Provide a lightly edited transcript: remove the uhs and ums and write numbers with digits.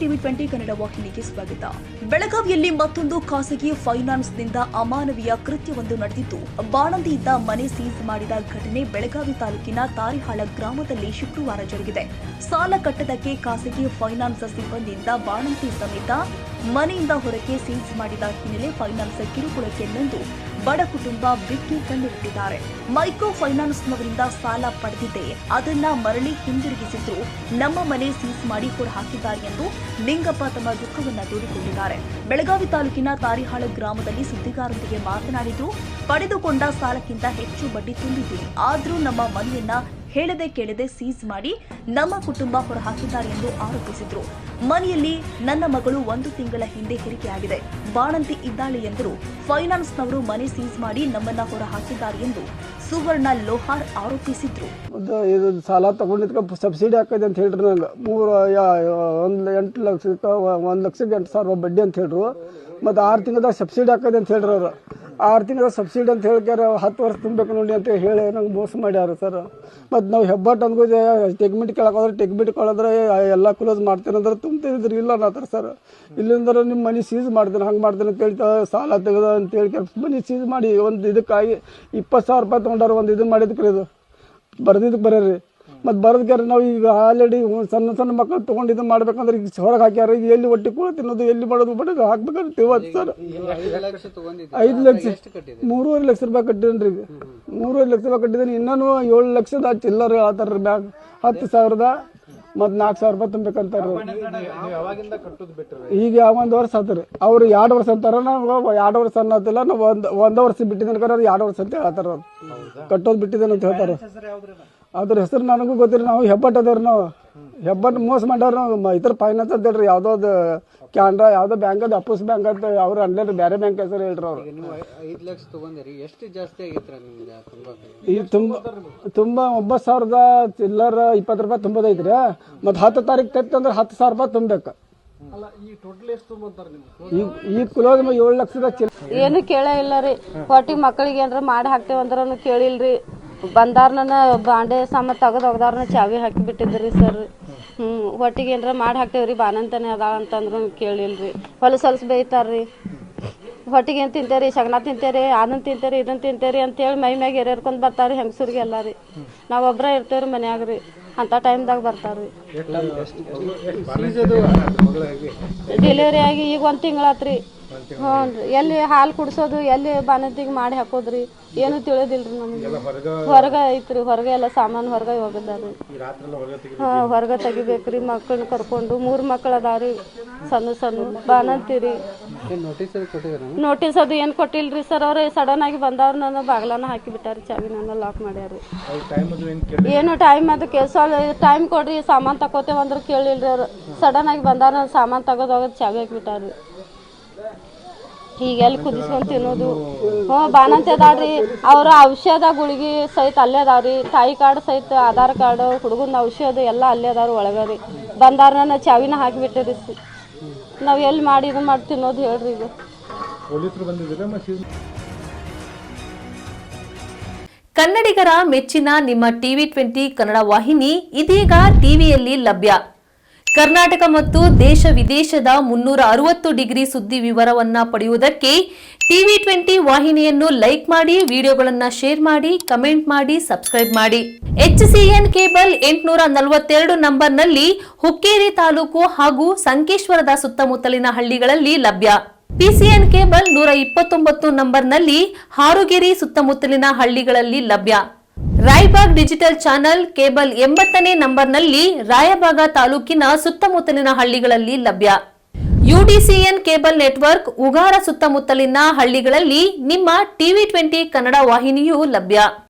TV 20 Kannada ವಾಹಿನಿಗೆ ಸ್ವಾಗತ. ಬೆಳಗಾವಿಯಲ್ಲಿ ಮತ್ತೊಂದು ಖಾಸಗಿ ಫೈನಾನ್ಸ್ನಿಂದ ಅಮಾನವೀಯ ಕೃತ್ಯವೊಂದು ನಡೆದಿದ್ದು, ಬಾಣಂತಿಯಿಂದ ಮನೆ ಸೀಸ್ ಮಾಡಿದ ಘಟನೆ ಬೆಳಗಾವಿ ತಾಲೂಕಿನ ತಾರಿಹಾಳ ಗ್ರಾಮದಲ್ಲಿ ಶುಕ್ರವಾರ ಜರುಗಿದೆ. ಸಾಲ ಕಟ್ಟದಕ್ಕೆ ಖಾಸಗಿ ಫೈನಾನ್ಸ್ ಸಿಬ್ಬಂದಿಯಿಂದ ಬಾಣಂತಿ ಸಮೇತ ಮನೆಯಿಂದ ಹೊರಗೆ ಸೀಸ್ ಮಾಡಿದ ಹಿನ್ನೆಲೆ ಫೈನಾನ್ಸ್ ಕಿರುಕುಳಕ್ಕೆ ನೊಂದು ಬಡ ಕುಟುಂಬ ಬಿಕ್ಕಿ ಕಣ್ಣೀರಿಟ್ಟಿದ್ದಾರೆ. ಮೈಕ್ರೋ ಫೈನಾನ್ಸ್ನವರಿಂದ ಸಾಲ ಪಡೆದಿದ್ದೆ, ಅದನ್ನ ಮರಳಿ ಹಿಂದಿರುಗಿಸಿದ್ರು ನಮ್ಮ ಮನೆ ಸೀಸ್ ಮಾಡಿ ಕೂಡ ಹಾಕಿದ್ದಾರೆ ಎಂದು ನಿಂಗಪ್ಪ ತಮ್ಮ ದುಃಖವನ್ನ ತೋಡಿಕೊಂಡಿದ್ದಾರೆ. ಬೆಳಗಾವಿ ತಾಲೂಕಿನ ತಾರಿಹಾಳ ಗ್ರಾಮದಲ್ಲಿ ಸುದ್ದಿಗಾರರೊಂದಿಗೆ ಮಾತನಾಡಿದ್ರು, ಪಡೆದುಕೊಂಡ ಸಾಲಕ್ಕಿಂತ ಹೆಚ್ಚು ಬಡ್ಡಿ ತುಂಬಿದ್ದೀನಿ, ಆದ್ರೂ ನಮ್ಮ ಮನೆಯನ್ನ ಹೇಳದೆ ಕೇಳದೆ ಸೀಸ್ ಮಾಡಿ ನಮ್ಮ ಕುಟುಂಬ ಹೊರಹಾಕಿದ್ದಾರೆ ಎಂದು ಆರೋಪಿಸಿದ್ರು. ಮನೆಯಲ್ಲಿ ನನ್ನ ಮಗಳು 1 ತಿಂಗಳ ಹಿಂದೆ ಹೆರಿಗೆಯಾಗಿದೆ, ಬಾಣಂತಿ ಇದ್ದಾಳೆ ಎಂದರು. ಫೈನಾನ್ಸ್ನವರು ಮನೆ ಸೀಸ್ ಮಾಡಿ ನಮ್ಮನ್ನ ಹೊರಹಾಕಿದ್ದಾರೆ ಎಂದು ಸುವರ್ಣ ಲೋಹಾರ್ ಆರೋಪಿಸಿದ್ರು. ಸಾಲ ತಗೊಂಡಿದ್ಕ ಸಬ್ಸಿಡಿ ಹಾಕೈತೆ ಅಂತ ಹೇಳ್ರಿ, ನಂಗೆ 8 ಲಕ್ಷಕ್ಕೆ 1,08,000 ಬಡ್ಡಿ ಅಂತ ಹೇಳ್ರು. ಮತ್ತು 6 ತಿಂಗಳದಾಗ ಸಬ್ಸಿಡಿ ಹಾಕೈತೆ ಅಂತ ಹೇಳ್ರಿ. ಅವರು 6 ತಿಂಗಳ ಸಬ್ಸಿಡಿ ಅಂತ ಹೇಳ್ಕ್ಯಾರ 10 ವರ್ಷ ತುಂಬಬೇಕು ನೋಡಿ ಅಂತ ಹೇಳಿ ನಂಗೆ ಮೋಸ ಮಾಡ್ಯಾರ ಸರ್. ಮತ್ತು ನಾವು ಹೆಬ್ಬಟ್ಟು ಅಂದ್ಕೋದೆ ಟೆಕ್ಮಿಟ್ ಕೇಳೋದ್ರೆ ಟೆಕ್ಮಿಟ್ ಕಳೆದ್ರೆ ಎಲ್ಲ ಕ್ಲೋಸ್ ಮಾಡ್ತೀನಿ ಅಂದ್ರೆ ತುಂಬ್ತಿದ್ರಿ ಇಲ್ಲ ಅನ್ನತ್ತಾರ ಸರ್. ಇಲ್ಲಿಂದ ನಿಮ್ಮ ಮನೆ ಸೀಸ್ ಮಾಡ್ತೀನಿ, ಹಂಗೆ ಮಾಡ್ತೀನಿ ಅಂತ ಹೇಳ್ತಾ ಸಾಲ ತೆಗೆದ ಅಂತ ಹೇಳಿ ಮನೆ ಸೀಸ್ ಮಾಡಿ ಒಂದು ಇದಕ್ಕಾಗಿ 20,000 ರೂಪಾಯಿ ತೊಗೊಂಡಾರ. ಒಂದು ಇದು ಮಾಡಿದಕ್ರಿ, ಇದು ಬರ್ದಿದ್ದಕ್ಕೆ ಬರೀ. ಮತ್ತು ಬರೋದಕ್ಕೆ ನಾವು ಈಗ ಆಲ್ರೆಡಿ ಸಣ್ಣ ಸಣ್ಣ ಮಕ್ಕಳು ತೊಗೊಂಡು ಮಾಡ್ಬೇಕಂದ್ರೆ ಈಗ ಹೊರಗೆ ಹಾಕ್ಯಾರ. ಈಗ ಎಲ್ಲಿ ಒಟ್ಟಿ ಕೂಡ ತಿನ್ನೋದು, ಎಲ್ಲಿ ಮಾಡೋದು ಬಡೋದು ಹಾಕ್ಬೇಕಂತ ತಿಳ್ವತ್ತು ಸರ್. 5 ಲಕ್ಷ 3.5 ಲಕ್ಷ ರೂಪಾಯಿ ಕಟ್ಟಿದ್ದೀನಿ ಈಗ. 3.5 ಲಕ್ಷ ರೂಪಾಯಿ ಕಟ್ಟಿದ್ದೀನಿ. ಇನ್ನೂ 7 ಲಕ್ಷದ ಚಿಲ್ಲರ್ ಹೇಳ್ತಾರ ಬ್ಯಾಂಕ್ 10,000 ಮತ್ತು 4,000 ರೂಪಾಯಿ ತುಂಬೇಕಂತಾರ. ಈಗ 1 ವರ್ಷ ಆತ್ರಿ. ಅವ್ರು 2 ವರ್ಷ ಅಂತಾರ, ನಾವು 2 ವರ್ಷ ಅನ್ನೋದಿಲ್ಲ, ನಾವು 1 ವರ್ಷ ಬಿಟ್ಟಿದ್ದೇನೆ ಕರೆ 2 ವರ್ಷ ಅಂತ ಹೇಳ್ತಾರ. ಅವ್ರು ಕಟ್ಟೋದು ಬಿಟ್ಟಿದ್ದೇನೆ ಅಂತ ಹೇಳ್ತಾರೆ. ಅದ್ರ ಹೆಸರು ನನಗೂ ಗೊತ್ತಿಲ್ಲ. ನಾವು ಹೆಬ್ಬಟ್ಟು ಅದೇವ್ರಿ, ನಾವು ಹೆಬ್ಬಟ್ಟು ಮೋಸ ಮಾಡ್ಯಾರ. ನಾವು ಇತರ ಫೈನಾನ್ಸ್ ಅಂತ ಹೇಳ್ರಿ, ಯಾವುದೋ ಕ್ಯಾನ್ರಾ ಯಾವುದೋ ಬ್ಯಾಂಕ್ ಅದು ಅಪೋಸ್ ಬ್ಯಾಂಕ್ ಅಂತ ಅವ್ರು ಅನ್ಲೇರಿ ಬೇರೆ ಬ್ಯಾಂಕ್ ಹೆಸರು ಹೇಳ್ರಿ. ಅವ್ರು 5 ಲಕ್ಷ ತಗೊಂಡಿರಿ, ಎಷ್ಟು ಜಾಸ್ತಿ ಆಗಿತ್ತು ಈಗ ತುಂಬ 9,000 ಚಿಲ್ಲರ್ 20 ರೂಪಾಯಿ ತುಂಬೋದೈತ್ರಿ. ಮತ್ತು 10 ತಾರೀಕು ತೆತ್ತಂದ್ರೆ 10,000 ರೂಪಾಯಿ ತುಂಬಬೇಕು. ಈಗ ಕ್ಲೋಸ್ 7 ಲಕ್ಷದ ಚಿಲ್ಲರ್ ಏನು ಕೇಳ ಇಲ್ಲ ರೀ. ಹೊಟ್ಟಿಗೆ ಮಕ್ಕಳಿಗೆ ಏನಾರ ಮಾಡಿ ಹಾಕ್ತೇವೆ ಅಂದ್ರೂ ಕೇಳಿಲ್ರಿ. ಬಂದಾರ್ನ ಬಾಂಡೆ ಸಾಮಾನು ತೆಗೆದು ಹೋಗದಾರ್ನ ಚಾವಿ ಹಾಕಿ ಬಿಟ್ಟಿದ್ರಿ ಸರ್. ಹೊಟ್ಟಿಗೆ ಏನಾರ ಮಾಡಿ ಹಾಕ್ತೇವ್ರಿ, ಬಾನಂತಾನೆ ಅದಾಳ ಅಂತಂದ್ರು ಕೇಳಿಲ್ರಿ. ಹೊಲಸು ಬೈತಾರ್ರಿ. ಹೊಟ್ಟಿಗೆ ಏನು ತಿಂತೇರಿ, ಶಗನ ತಿಂತೇರಿ, ಅದನ್ನ ತಿಂತೇರಿ, ಇದನ್ನ ತಿಂತೇರಿ ಅಂತೇಳಿ ಮೈ ಮ್ಯಾಗ ಎರ್ಕೊಂಡ್ ಬರ್ತಾರ್ರಿ ಹೆಂಗಸರಿಗೆ ಎಲ್ಲ ರೀ. ನಾವು ಒಬ್ಬರ ಇರ್ತೇವ್ರಿ ಮನ್ಯಾಗ ರೀ, ಅಂತ ಟೈಮ್ದಾಗ ಬರ್ತಾರ್ರಿ. ಡೆಲಿವರಿ ಆಗಿ ಈಗ 1 ತಿಂಗಳಾತ್ರಿ. ಹ್ಞೂ ರೀ. ಎಲ್ಲಿ ಹಾಲು ಕುಡಿಸೋದು, ಎಲ್ಲಿ ಬಾಣಂತಿಗೆ ಮಾಡಿ ಹಾಕೋದ್ರಿ, ಏನು ತಿಳಿದಿಲ್ರಿ ನಮ್ಗೆ. ಹೊರಗೆ ಐತ್ರಿ, ಹೊರಗೆ ಎಲ್ಲ ಸಾಮಾನು ಹೊರಗೆ ಹೋಗಿದ್ದಾರಿ. ಹಾಂ, ಹೊರಗೆ ತೆಗಿಬೇಕ್ರಿ. ಮಕ್ಕಳನ್ನ ಕರ್ಕೊಂಡು 3 ಮಕ್ಕಳು ಅದಾವ್ರಿ, ಸಣ್ಣ ಸಣ್ಣ ಬಾಣಂತಿರಿ. ನೋಟಿಸ್ ಅದು ಏನು ಕೊಟ್ಟಿಲ್ರಿ ಸರ್. ಅವ್ರು ಸಡನ್ ಆಗಿ ಬಂದವ್ರು ನನ್ನ ಬಾಗ್ಲನ್ನ ಹಾಕಿ ಬಿಟ್ಟಾರಿ, ಚಾವಿ ನನ್ನ ಲಾಕ್ ಮಾಡ್ಯಾರಿ. ಏನು ಟೈಮ್ ಅದಕ್ಕೆ ಟೈಮ್ ಕೊಡ್ರಿ, ಸಾಮಾನು ತಗೋತೇವೆ ಅಂದ್ರೆ ಕೇಳಿಲ್ರಿ. ಅವ್ರು ಸಡನ್ ಆಗಿ ಬಂದಾರ, ನನ್ನ ಸಾಮಾನು ತೆಗೆದು ಹೋಗೋದು ಚಾವಿ ಹಾಕಿ ಬಿಟ್ಟಾರಿ. ಈಗ ಎಲ್ಲಿ ಕುದಿಸ್ಕೊಂಡು ತಿನ್ನೋದು. ಬಾಣಂತಿ ಅದಾಳ್ರಿ. ಅವ್ರ ಔಷಧ ಗುಳಿಗೆ ಸಹಿತ ಅಲ್ಲೇ ಅದಾವ್ರಿ. ತಾಯಿ ಕಾರ್ಡ್ ಸಹಿತ, ಆಧಾರ್ ಕಾರ್ಡ್, ಹುಡುಗನ ಔಷಧ ಎಲ್ಲ ಅಲ್ಲೇ ಅದಾವ್ರಿ ಒಳಗರಿ. ಬಂದಾರ ಚಾವಿನ ಹಾಕಿಬಿಟ್ಟಿರಿ. ನಾವು ಎಲ್ಲಿ ಮಾಡಿ ಇದು ಮಾಡಿ ತಿನ್ನೋದು ಹೇಳ್ರಿ. ಈಗ ಕನ್ನಡಿಗರ ಮೆಚ್ಚಿನ ನಿಮ್ಮ ಟಿವಿ 20 ಕನ್ನಡ ವಾಹಿನಿ ಇದೀಗ ಟಿವಿಯಲ್ಲಿ ಲಭ್ಯ. ಕರ್ನಾಟಕ ಮತ್ತು ದೇಶ ವಿದೇಶದ 360 ಡಿಗ್ರಿ ಸುದ್ದಿ ವಿವರವನ್ನ ಪಡೆಯುವುದಕ್ಕೆ ಟಿವಿ 20 ವಾಹಿನಿಯನ್ನು ಲೈಕ್ ಮಾಡಿ, ವಿಡಿಯೋಗಳನ್ನು ಶೇರ್ ಮಾಡಿ, ಕಮೆಂಟ್ ಮಾಡಿ, ಸಬ್ಸ್ಕ್ರೈಬ್ ಮಾಡಿ. HCN ಕೇಬಲ್ 842 ನಂಬರ್ನಲ್ಲಿ ಹುಕ್ಕೇರಿ ತಾಲೂಕು ಹಾಗೂ ಸಂಕೇಶ್ವರದ ಸುತ್ತಮುತ್ತಲಿನ ಹಳ್ಳಿಗಳಲ್ಲಿ ಲಭ್ಯ. PCN ಕೇಬಲ್ 129 ನಂಬರ್ನಲ್ಲಿ ಹಾರುಗೆರೆ ಸುತ್ತಮುತ್ತಲಿನ ಹಳ್ಳಿಗಳಲ್ಲಿ ಲಭ್ಯ. ರಾಯಬಾಗ್ ಡಿಜಿಟಲ್ ಚಾನೆಲ್ ಕೇಬಲ್ 80ನೇ ನಂಬರ್ನಲ್ಲಿ ರಾಯಬಾಗ ತಾಲೂಕಿನ ಸುತ್ತಮುತ್ತಲಿನ ಹಳ್ಳಿಗಳಲ್ಲಿ ಲಭ್ಯ. UDCN ಕೇಬಲ್ ನೆಟ್ವರ್ಕ್ ಉಗಾರ ಸುತ್ತಮುತ್ತಲಿನ ಹಳ್ಳಿಗಳಲ್ಲಿ ನಿಮ್ಮ ಟಿವಿ 20 ಕನ್ನಡ ವಾಹಿನಿಯೂ ಲಭ್ಯ.